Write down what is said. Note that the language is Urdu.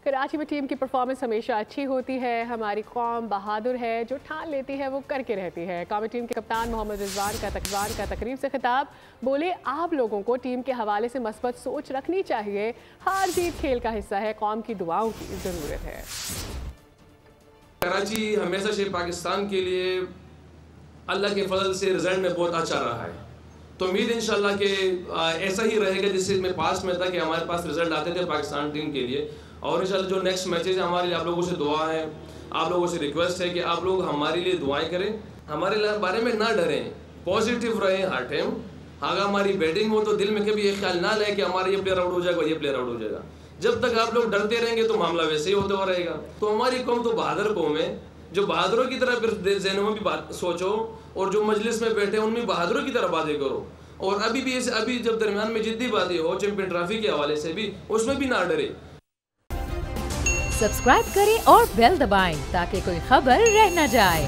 کراچی میں ٹیم کی پرفارمنس ہمیشہ اچھی ہوتی ہے. ہماری قوم بہادر ہے, جو ٹھان لیتی ہے وہ کر کے رہتی ہے. قومی ٹیم کے کپتان محمد رضوان کا تقریب سے خطاب. بولے آپ لوگوں کو ٹیم کے حوالے سے مثبت سوچ رکھنی چاہیے. ہار جیت کھیل کا حصہ ہے, قوم کی دعاؤں کی ضرورت ہے. کراچی ہمیشہ سے پاکستان کے لیے اللہ کے فضل سے رزلٹ میں بہت اچھا رہا ہے. تو امید انشاءاللہ کہ ایسا ہی رہے گا جس سے میں پاس میں تھا کہ ہمارے پاس رزلٹ آتے تھے پاکستان ٹیم کے لیے. اور انشاءاللہ جو نیکسٹ میچز ہیں ہمارے لیے آپ لوگوں سے دعا ہے, آپ لوگوں سے ریکویسٹ ہے کہ آپ لوگ ہمارے لیے دعائیں کریں, ہمارے بارے میں نہ ڈریں, پازیٹیو رہیں ہر ٹائم. اگر ہماری بیٹنگ ہو تو دل میں کبھی یہ خیال نہ لیں کہ ہمارا یہ پلیئر آؤٹ ہو جائے گا, یہ پلیئر آؤٹ ہو جائے گا. جب تک آپ لوگ ڈرتے رہیں گے تو معاملہ ویسے ہی ہوتا ہوا رہے گا. تو ہماری قوم تو بہادر قوم ہے, جو بہادروں کی طرح پھر ذہنوں میں بھی بات سوچو, اور جو مجلس میں بیٹھے ان میں بہادروں کی طرح باتیں کرو. اور ابھی جب درمیان میں جدی باتیں ہو چیمپئن ٹرافی کے حوالے سے بھی, اس میں بھی نہ ڈرے. سبسکرائب کریں اور بیل دبائیں تاکہ کوئی خبر رہ نہ جائے.